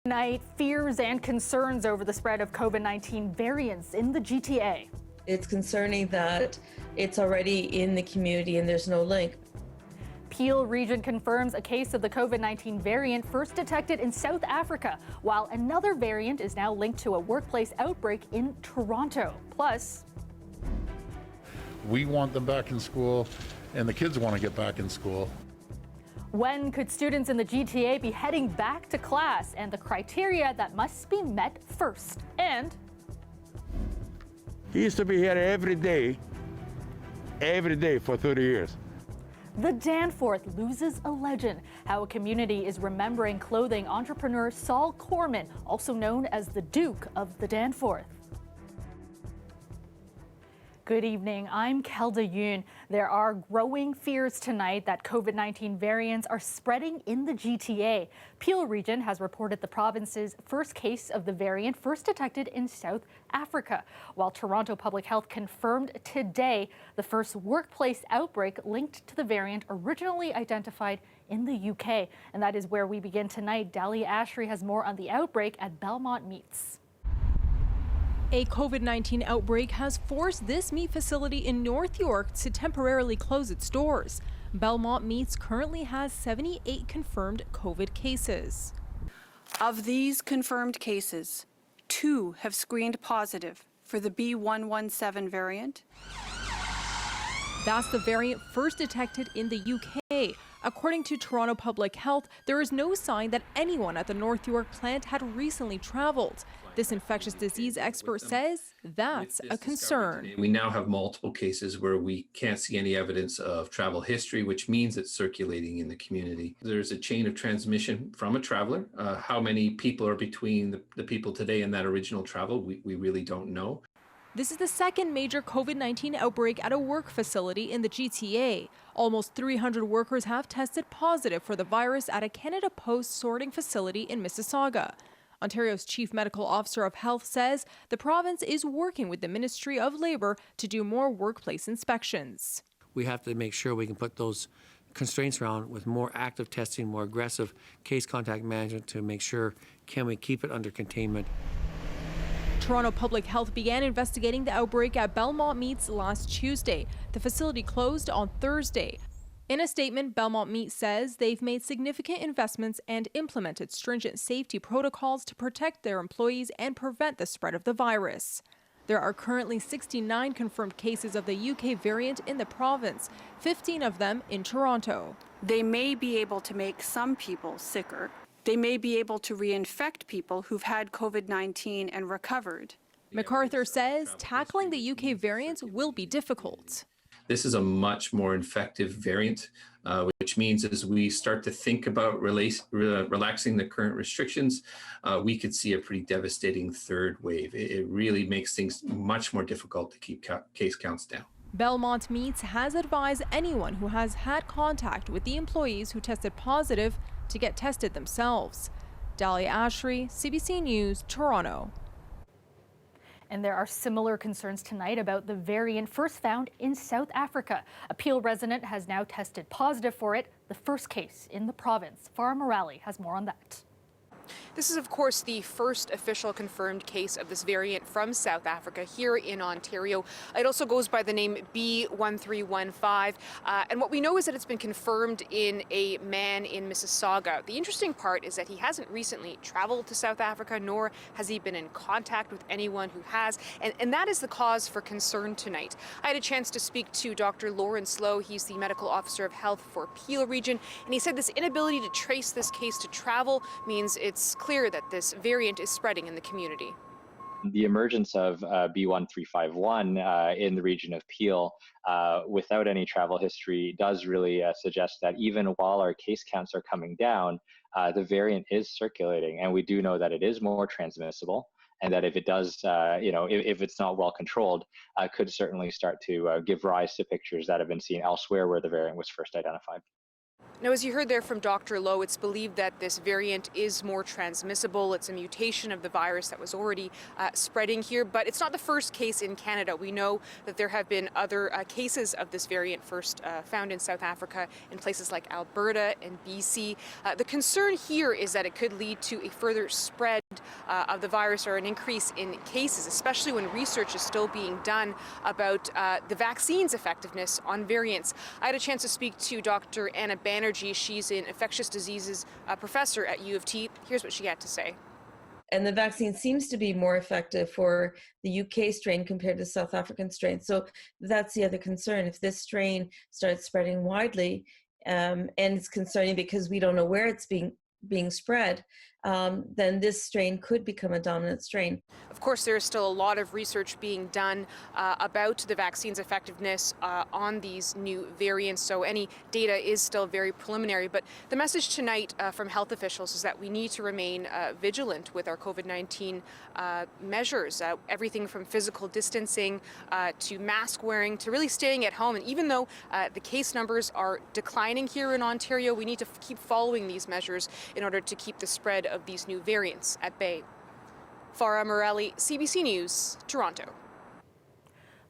Tonight, fears and concerns over the spread of COVID-19 variants in the GTA. It's concerning that it's already in the community and there's no link. Peel Region confirms a case of the COVID-19 variant first detected in South Africa, while another variant is now linked to a workplace outbreak in Toronto. Plus, we want them back in school, and the kids want to get back in school. when could students in the GTA be heading back to class and the criteria that must be met first? And He used to be here every day for 30 years. the Danforth loses a legend. How a community is remembering clothing entrepreneur Saul Corman, also known as the Duke of the Danforth. Good evening, I'm Kelda Yoon. There are growing fears tonight that COVID-19 variants are spreading in the GTA. Peel Region has reported the province's first case of the variant first detected in South Africa, while Toronto Public Health confirmed today the first workplace outbreak linked to the variant originally identified in the UK. And that is where we begin tonight. Dahlia Ashry has more on the outbreak at Belmont Meats. A COVID-19 outbreak has forced this meat facility in North York to temporarily close its doors. Belmont Meats currently has 78 confirmed COVID cases. Of these confirmed cases, 2 have screened positive for the B117 variant. That's the variant first detected in the UK. According to Toronto Public Health, there is no sign that anyone at the North York plant had recently traveled. This infectious disease expert says that's a concern. We now have multiple cases where we can't see any evidence of travel history, which means it's circulating in the community. There's a chain of transmission from a traveler. How many people are between the people today and that original travel, we really don't know. This is the second major COVID-19 outbreak at a work facility in the GTA. Almost 300 workers have tested positive for the virus at a Canada Post sorting facility in Mississauga. Ontario's Chief Medical Officer of Health says the province is working with the Ministry of Labour to do more workplace inspections. We have to make sure we can put those constraints around with more active testing, more aggressive case contact management to make sure can we keep it under containment. Toronto Public Health began investigating the outbreak at Belmont Meats last Tuesday. The facility closed on Thursday. In a statement, Belmont Meat says they've made significant investments and implemented stringent safety protocols to protect their employees and prevent the spread of the virus. There are currently 69 confirmed cases of the UK variant in the province, 15 of them in Toronto. They may be able to make some people sicker. They may be able to reinfect people who've had COVID-19 and recovered. MacArthur says tackling the UK variant will be difficult. This is a much more infective variant, which means as we start to think about relaxing the current restrictions, we could see a pretty devastating third wave. It really makes things much more difficult to keep case counts down. Belmont Meats has advised anyone who has had contact with the employees who tested positive to get tested themselves. Dahlia Ashry, CBC News, Toronto. And there are similar concerns tonight about the variant first found in South Africa. A Peel resident has now tested positive for it, the first case in the province. Farah Morali has more on that. This is, of course, the first official confirmed case of this variant from South Africa here in Ontario. It also goes by the name B1315. And what we know is that it's been confirmed in a man in Mississauga. The interesting part is that he hasn't recently traveled to South Africa, nor has he been in contact with anyone who has. And that is the cause for concern tonight. I had a chance to speak to Dr. Lawrence Lowe. He's the medical officer of health for Peel Region. And he said this inability to trace this case to travel means it's clear that this variant is spreading in the community. The emergence of B1351 in the region of Peel without any travel history does really suggest that even while our case counts are coming down, the variant is circulating. And we do know that it is more transmissible, and that if it does, if it's not well controlled, could certainly start to give rise to pictures that have been seen elsewhere where the variant was first identified. Now, as you heard there from Dr. Lowe, it's believed that this variant is more transmissible. It's a mutation of the virus that was already spreading here, but it's not the first case in Canada. We know that there have been other cases of this variant first found in South Africa in places like Alberta and BC. The concern here is that it could lead to a further spread of the virus or an increase in cases, especially when research is still being done about the vaccine's effectiveness on variants. I had a chance to speak to Dr. Anna Banerjee. She's an infectious diseases professor at U of T. Here's what she had to say. And the vaccine seems to be more effective for the UK strain compared to South African strain. So that's the other concern. If this strain starts spreading widely, and it's concerning because we don't know where it's being spread, then this strain could become a dominant strain. Of course, there is still a lot of research being done about the vaccine's effectiveness on these new variants, so any data is still very preliminary. But the message tonight from health officials is that we need to remain vigilant with our COVID-19 measures, everything from physical distancing to mask wearing to really staying at home. And even though the case numbers are declining here in Ontario, we need to keep following these measures in order to keep the spread of these new variants at bay. Farah Morelli, CBC News, Toronto.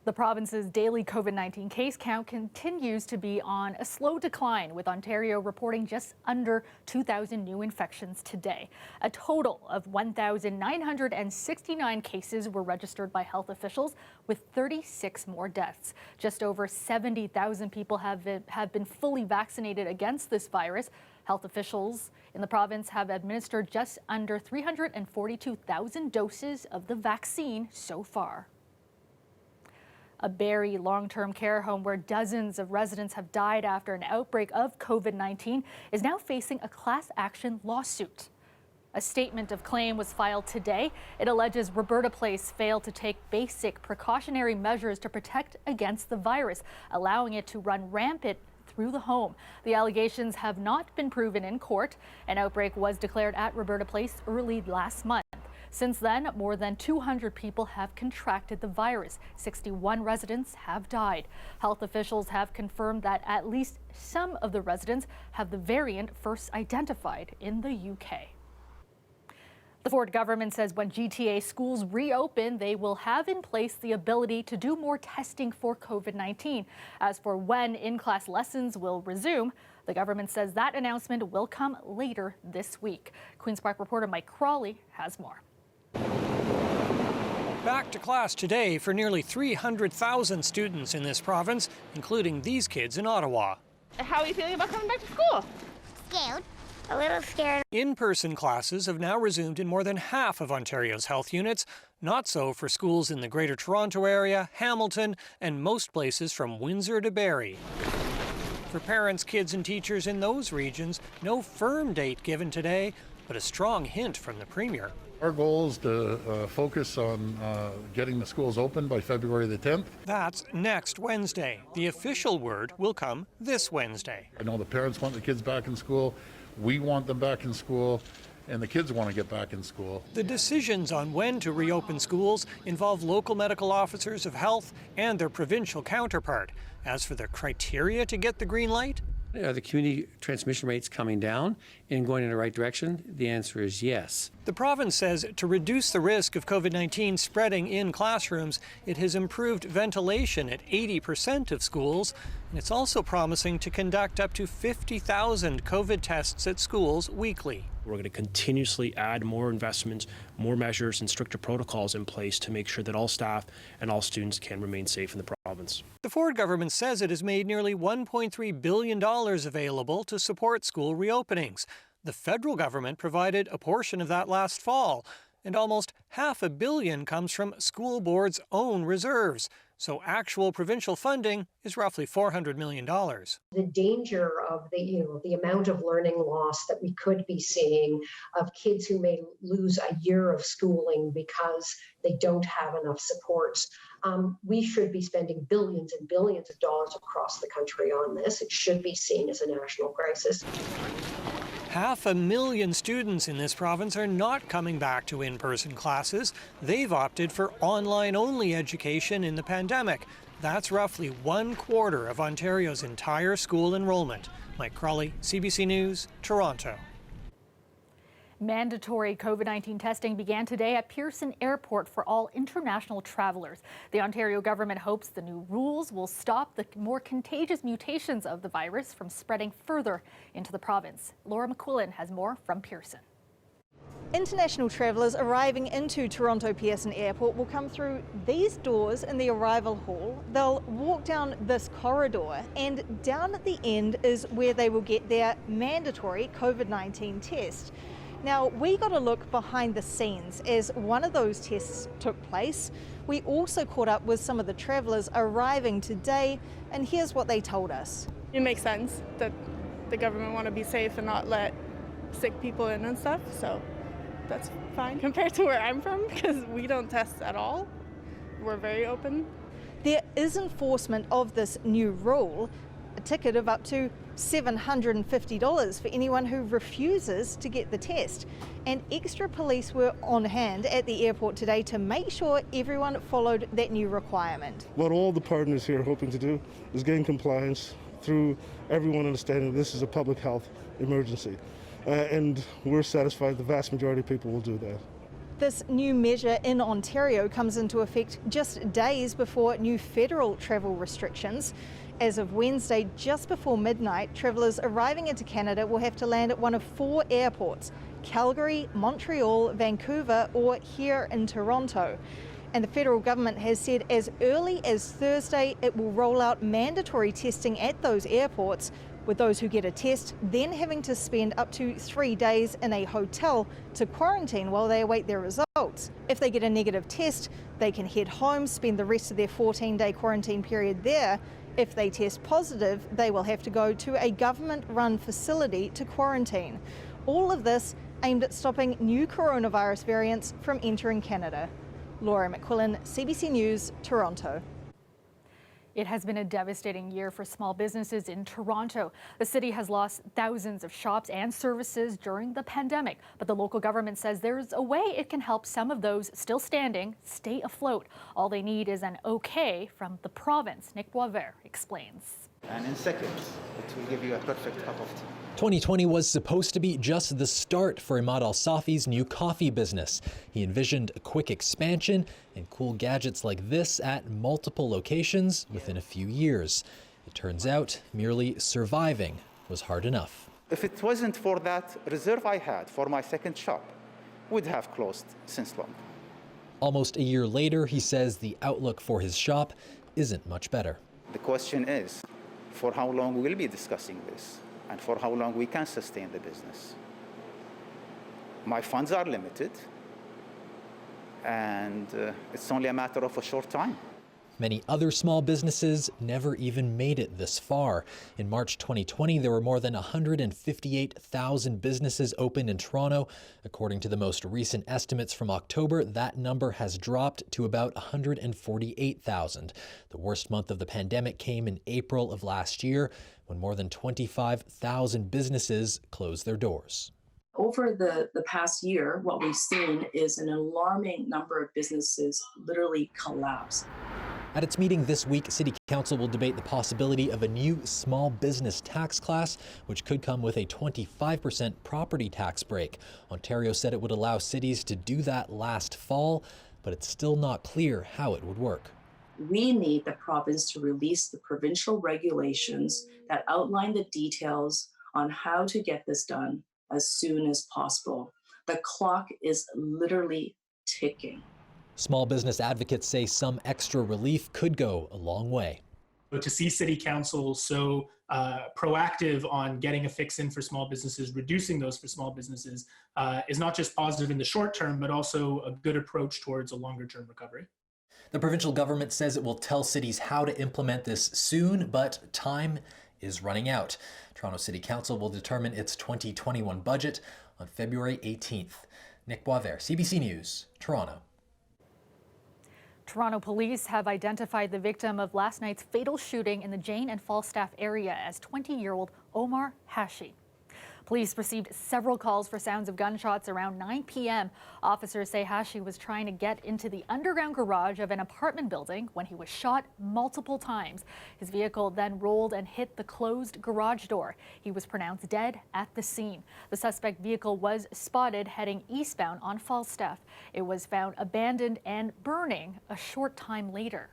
The province's daily COVID-19 case count continues to be on a slow decline, with Ontario reporting just under 2,000 new infections today. A total of 1,969 cases were registered by health officials, with 36 more deaths. Just over 70,000 people have been fully vaccinated against this virus. Health officials in the province have administered just under 342,000 doses of the vaccine so far. A Barrie long-term care home where dozens of residents have died after an outbreak of COVID-19 is now facing a class action lawsuit. A statement of claim was filed today. It alleges Roberta Place failed to take basic precautionary measures to protect against the virus, allowing it to run rampant through the home. The allegations have not been proven in court. An outbreak was declared at Roberta Place early last month. Since then, more than 200 people have contracted the virus. 61 residents have died. Health officials have confirmed that at least some of the residents have the variant first identified in the UK. The Ford government says when GTA schools reopen, they will have in place the ability to do more testing for COVID-19. As for when in-class lessons will resume, the government says that announcement will come later this week. Queen's Park reporter Mike Crawley has more. Back to class today for nearly 300,000 students in this province, including these kids in Ottawa. How are you feeling about coming back to school? Scared. A little scared. In-person classes have now resumed in more than half of Ontario's health units. Not so for schools in the Greater Toronto Area, Hamilton, and most places from Windsor to Barrie. For parents, kids, and teachers in those regions, no firm date given today, but a strong hint from the Premier. Our goal is to focus on getting the schools open by February the 10th. That's next Wednesday. The official word will come this Wednesday. I know the parents want the kids back in school. We want them back in school, and the kids want to get back in school. The decisions on when to reopen schools involve local medical officers of health and their provincial counterpart. As for the criteria to get the green light, Are the community transmission rates coming down and going in the right direction? The answer is yes. The province says to reduce the risk of COVID-19 spreading in classrooms, it has improved ventilation at 80% of schools, and it's also promising to conduct up to 50,000 COVID tests at schools weekly. We're going to continuously add more investments, more measures, and stricter protocols in place to make sure that all staff and all students can remain safe in the province. The Ford government says it has made nearly $1.3 billion available to support school reopenings. The federal government provided a portion of that last fall, and almost $500 million comes from school boards' own reserves. So actual provincial funding is roughly $400 million. The danger of the amount of learning loss that we could be seeing, of kids who may lose a year of schooling because they don't have enough supports. We should be spending billions and billions of dollars across the country on this. It should be seen as a national crisis. 500,000 students in this province are not coming back to in-person classes. They've opted for online-only education in the pandemic. That's roughly 1/4 of Ontario's entire school enrollment. Mike Crawley, CBC News, Toronto. Mandatory COVID-19 testing began today at Pearson Airport for all international travelers. The Ontario government hopes the new rules will stop the more contagious mutations of the virus from spreading further into the province. Laura McQuillan has more from Pearson. International travellers arriving into Toronto Pearson Airport will come through these doors in the arrival hall. They'll walk down this corridor, and down at the end is where they will get their mandatory COVID-19 test. Now, we got a look behind the scenes as one of those tests took place. We also caught up with some of the travellers arriving today, and here's what they told us. It makes sense that the government want to be safe and not let sick people in and stuff, so that's fine compared to where I'm from because we don't test at all. We're very open. There is enforcement of this new rule, a ticket of up to $750 for anyone who refuses to get the test. And extra police were on hand at the airport today to make sure everyone followed that new requirement. What all the partners here are hoping to do is gain compliance through everyone understanding this is a public health emergency. And we're satisfied the vast majority of people will do that. This new measure in Ontario comes into effect just days before new federal travel restrictions. As of Wednesday, just before midnight, travellers arriving into Canada will have to land at one of 4 airports: Calgary, Montreal, Vancouver, or here in Toronto. And the federal government has said as early as Thursday it will roll out mandatory testing at those airports, with those who get a test then having to spend up to 3 days in a hotel to quarantine while they await their results. If they get a negative test, they can head home, spend the rest of their 14-day quarantine period there. If they test positive, they will have to go to a government-run facility to quarantine. All of this aimed at stopping new coronavirus variants from entering Canada. Laura McQuillan, CBC News, Toronto. It has been a devastating year for small businesses in Toronto. The city has lost thousands of shops and services during the pandemic, but the local government says there's a way it can help some of those still standing stay afloat. All they need is an okay from the province. Nick Boisvert explains. And in seconds, it will give you a perfect cup of tea. 2020 was supposed to be just the start for Imad Al-Safi's new coffee business. He envisioned a quick expansion and cool gadgets like this at multiple locations within a few years. It turns out merely surviving was hard enough. If it wasn't for that reserve I had for my second shop, would have closed since long. Almost a year later, he says the outlook for his shop isn't much better. The question is, for how long we'll be discussing this and for how long we can sustain the business. My funds are limited, and it's only a matter of a short time. Many other small businesses never even made it this far. In March 2020, there were more than 158,000 businesses open in Toronto. According to the most recent estimates from October, that number has dropped to about 148,000. The worst month of the pandemic came in April of last year, when more than 25,000 businesses closed their doors. Over the past year, what we've seen is an alarming number of businesses literally collapse. At its meeting this week, City Council will debate the possibility of a new small business tax class, which could come with a 25% property tax break. Ontario said it would allow cities to do that last fall, but it's still not clear how it would work. We need the province to release the provincial regulations that outline the details on how to get this done as soon as possible. The clock is literally ticking. Small business advocates say some extra relief could go a long way. To see City Council so proactive on getting a fix in for small businesses, reducing those for small businesses, is not just positive in the short term, but also a good approach towards a longer term recovery. The provincial government says it will tell cities how to implement this soon, but time is running out. Toronto City Council will determine its 2021 budget on February 18th. Nick Boisvert, CBC News, Toronto. Toronto police have identified the victim of last night's fatal shooting in the Jane and Falstaff area as 20-year-old Omar Hashi. Police received several calls for sounds of gunshots around 9 p.m. Officers say Hashi was trying to get into the underground garage of an apartment building when he was shot multiple times. His vehicle then rolled and hit the closed garage door. He was pronounced dead at the scene. The suspect vehicle was spotted heading eastbound on Falstaff. It was found abandoned and burning a short time later.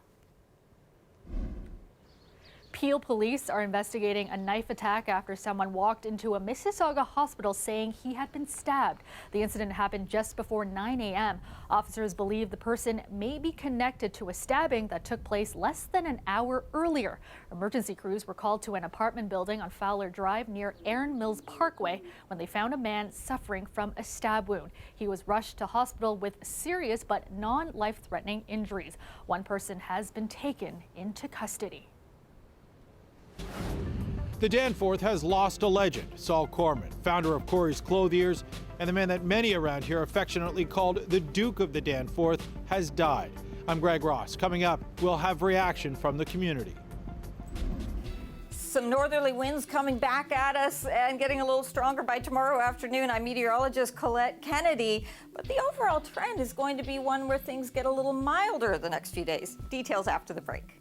Peel police are investigating a knife attack after someone walked into a Mississauga hospital saying he had been stabbed. The incident happened just before 9 a.m. Officers believe the person may be connected to a stabbing that took place less than an hour earlier. Emergency crews were called to an apartment building on Fowler Drive near Erin Mills Parkway when they found a man suffering from a stab wound. He was rushed to hospital with serious but non-life-threatening injuries. One person has been taken into custody. The Danforth has lost a legend, Saul Corman, founder of Corey's Clothiers, and the man that many around here affectionately called the Duke of the Danforth, has died. I'm Greg Ross. Coming up, we'll have reaction from the community. Some northerly winds coming back at us and getting a little stronger by tomorrow afternoon. I'm meteorologist Colette Kennedy, but the overall trend is going to be one where things get a little milder the next few days. Details after the break.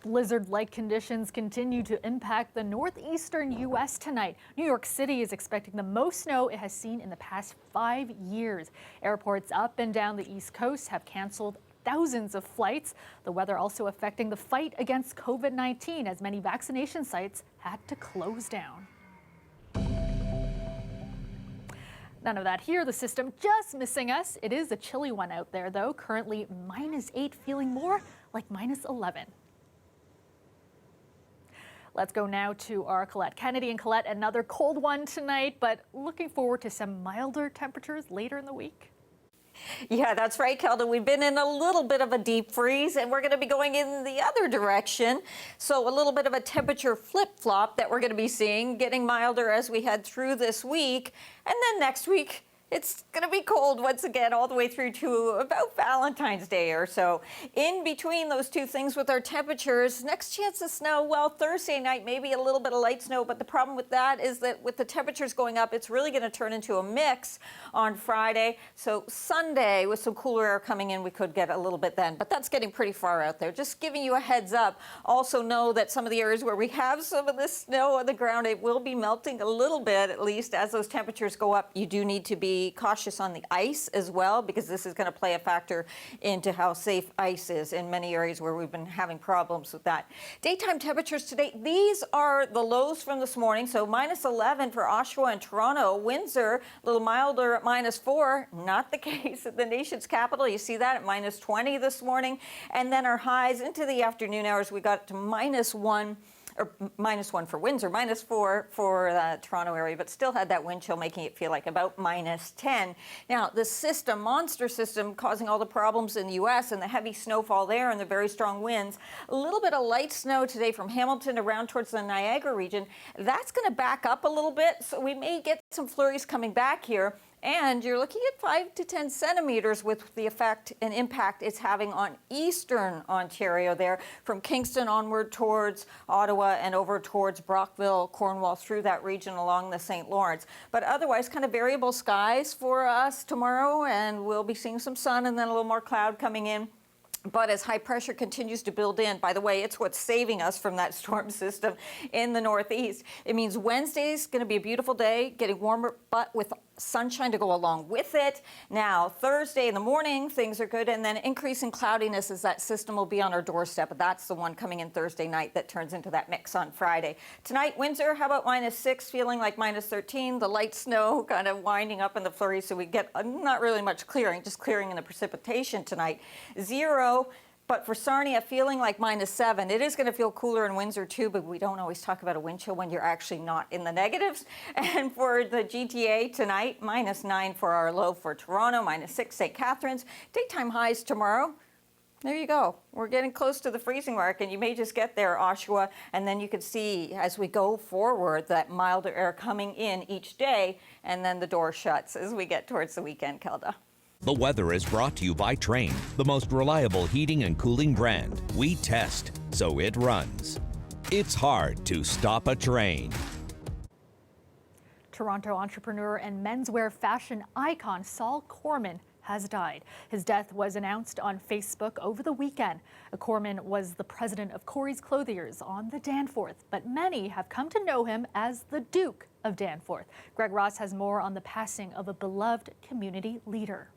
Blizzard-like conditions continue to impact the northeastern U.S. tonight. New York City is expecting the most snow it has seen in the past 5 years. Airports up and down the East Coast have canceled thousands of flights. The weather also affecting the fight against COVID-19 as many vaccination sites had to close down. None of that here. The system just missing us. It is a chilly one out there, though. Currently -8, feeling more like -11. Let's go now to our Colette Kennedy. And Colette, another cold one tonight, but looking forward to some milder temperatures later in the week. Yeah, that's right, Kelda. We've been in a little bit of a deep freeze, and we're going to be going in the other direction. So a little bit of a temperature flip-flop that we're going to be seeing, getting milder as we head through this week. And then next week, it's going to be cold once again all the way through to about Valentine's Day or so. In between those two things with our temperatures, next chance of snow, well, Thursday night, maybe a little bit of light snow. But the problem with that is that with the temperatures going up, it's really going to turn into a mix on Friday. So Sunday, with some cooler air coming in, we could get a little bit then. But that's getting pretty far out there. Just giving you a heads up. Also know that some of the areas where we have some of this snow on the ground, it will be melting a little bit, at least as those temperatures go up. You do need to be cautious on the ice as well, because this is going to play a factor into how safe ice is in many areas where we've been having problems with that. Daytime temperatures today, these are the lows from this morning. So -11 for Oshawa and Toronto. Windsor, a little milder at -4. Not the case at the nation's capital. You see that at -20 this morning. And then our highs into the afternoon hours, we got to -1. Or -1 for Windsor, -4 for the Toronto area, but still had that wind chill making it feel like about -10. Now, the system, monster system, causing all the problems in the U.S. and the heavy snowfall there and the very strong winds. A little bit of light snow today from Hamilton around towards the Niagara region. That's going to back up a little bit, so we may get some flurries coming back here. And you're looking at 5 to 10 centimeters with the effect and impact it's having on eastern Ontario there, from Kingston onward towards Ottawa and over towards Brockville, Cornwall, through that region along the St. Lawrence. But otherwise, kind of variable skies for us tomorrow, and we'll be seeing some sun and then a little more cloud coming in. But as high pressure continues to build in, by the way, it's what's saving us from that storm system in the northeast. It means Wednesday's going to be a beautiful day, getting warmer, but with sunshine to go along with it. Now, Thursday in the morning, things are good, and then increasing cloudiness as that system will be on our doorstep. That's the one coming in Thursday night that turns into that mix on Friday. Tonight, Windsor, how about -6, feeling like -13. The light snow kind of winding up in the flurries, so we get not really much clearing, just clearing in the precipitation tonight. 0. But for Sarnia, feeling like -7. It is going to feel cooler in Windsor too, but we don't always talk about a wind chill when you're actually not in the negatives. And for the GTA tonight, -9 for our low for Toronto, -6 St. Catharines. Daytime highs tomorrow. There you go. We're getting close to the freezing mark, and you may just get there, Oshawa, and then you can see as we go forward that milder air coming in each day, and then the door shuts as we get towards the weekend, Kelda. The weather is brought to you by Trane, the most reliable heating and cooling brand. We test, so it runs. It's hard to stop a train. Toronto entrepreneur and menswear fashion icon Saul Corman has died. His death was announced on Facebook over the weekend. Corman was the president of Corey's Clothiers on the Danforth, but many have come to know him as the Duke of Danforth. Greg Ross has more on the passing of a beloved community leader.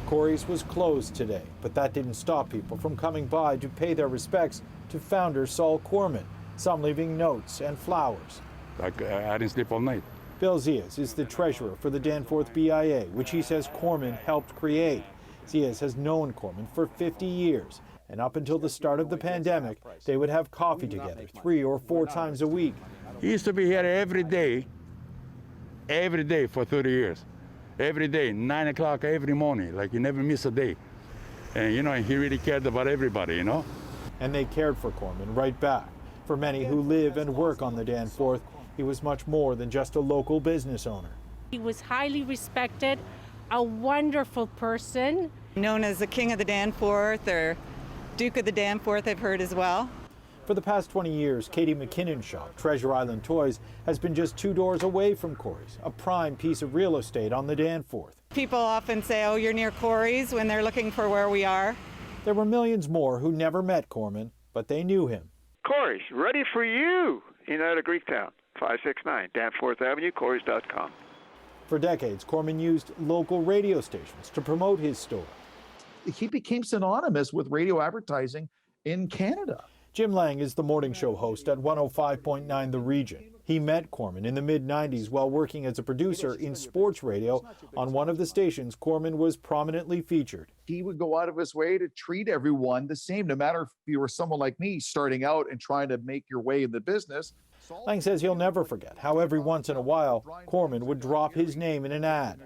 Corey's was closed today, but that didn't stop people from coming by to pay their respects to founder Saul Corman, some leaving notes and flowers. I didn't sleep all night. Bill Zias is the treasurer for the Danforth BIA, which he says Corman helped create. Zias has known Corman for 50 years, and up until the start of the pandemic, they would have coffee together 3 or 4 times a week. He used to be here every day for 30 years. Every day, 9 o'clock every morning, like he never missed a day. And, you know, he really cared about everybody, you know. And they cared for Corman right back. For many who live and work on the Danforth, he was much more than just a local business owner. He was highly respected, a wonderful person. Known as the King of the Danforth or Duke of the Danforth, I've heard as well. For the past 20 years, Katie McKinnon's shop, Treasure Island Toys, has been just 2 doors away from Corey's, a prime piece of real estate on the Danforth. People often say, oh, you're near Corey's when they're looking for where we are. There were millions more who never met Corman, but they knew him. Corey's, ready for you in out of Greektown. 569 Danforth Avenue, Corey's.com. For decades, Corman used local radio stations to promote his store. He became synonymous with radio advertising in Canada. Jim Lang is the morning show host at 105.9 The Region. He met Corman in the mid-90s while working as a producer in sports radio on one of the stations Corman was prominently featured. He would go out of his way to treat everyone the same, no matter if you were someone like me starting out and trying to make your way in the business. Lang says he'll never forget how every once in a while Corman would drop his name in an ad.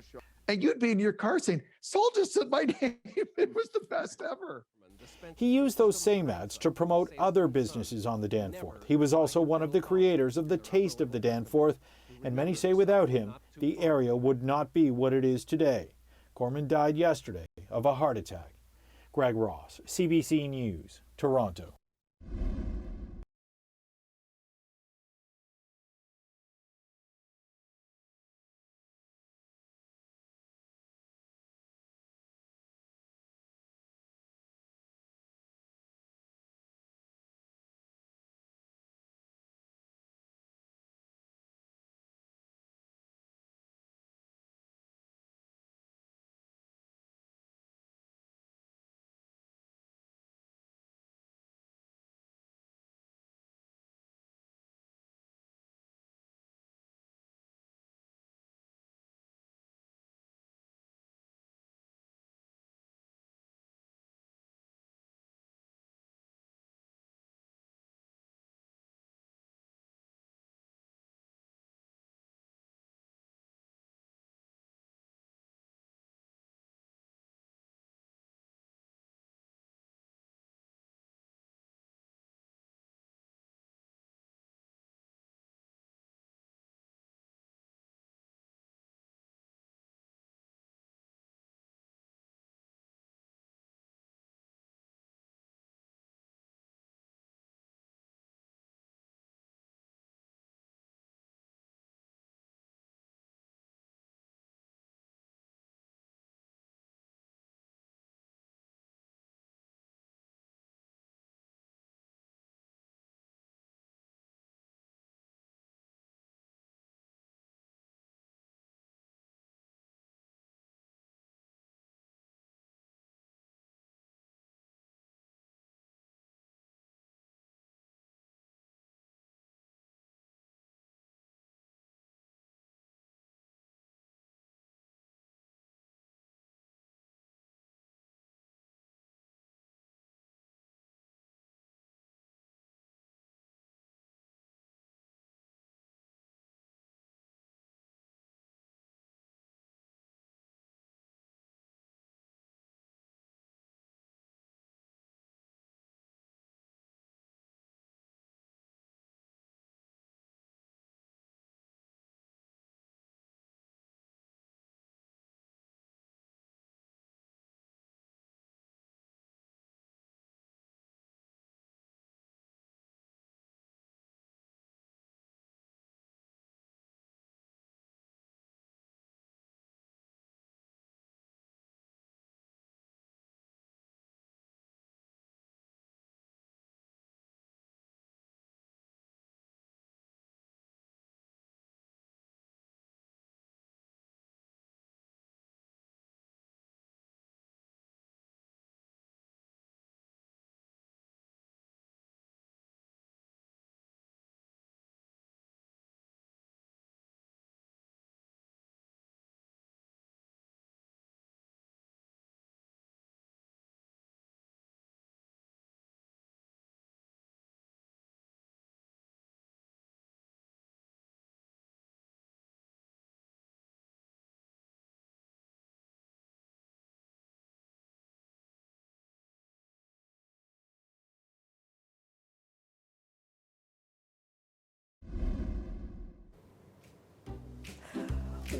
And you'd be in your car saying, Saul just said my name. It was the best ever. He used those same ads to promote other businesses on the Danforth. He was also one of the creators of the Taste of the Danforth, and many say without him, the area would not be what it is today. Corman died yesterday of a heart attack. Greg Ross, CBC News, Toronto.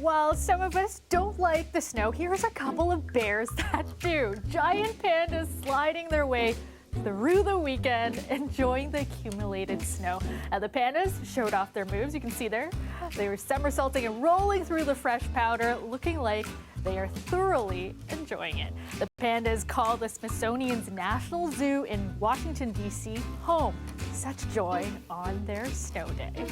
While some of us don't like the snow, here's a couple of bears that do. Giant pandas sliding their way through the weekend, enjoying the accumulated snow. Now, the pandas showed off their moves. You can see there, they were somersaulting and rolling through the fresh powder, looking like They are thoroughly enjoying it. The pandas call the Smithsonian's National Zoo in Washington, D.C. home. Such joy on their snow day.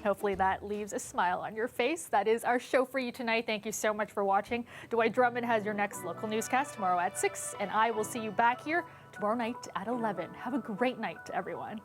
Hopefully that leaves a smile on your face. That is our show for you tonight. Thank you so much for watching. Dwight Drummond has your next local newscast tomorrow at 6, and I will see you back here tomorrow night at 11. Have a great night, everyone.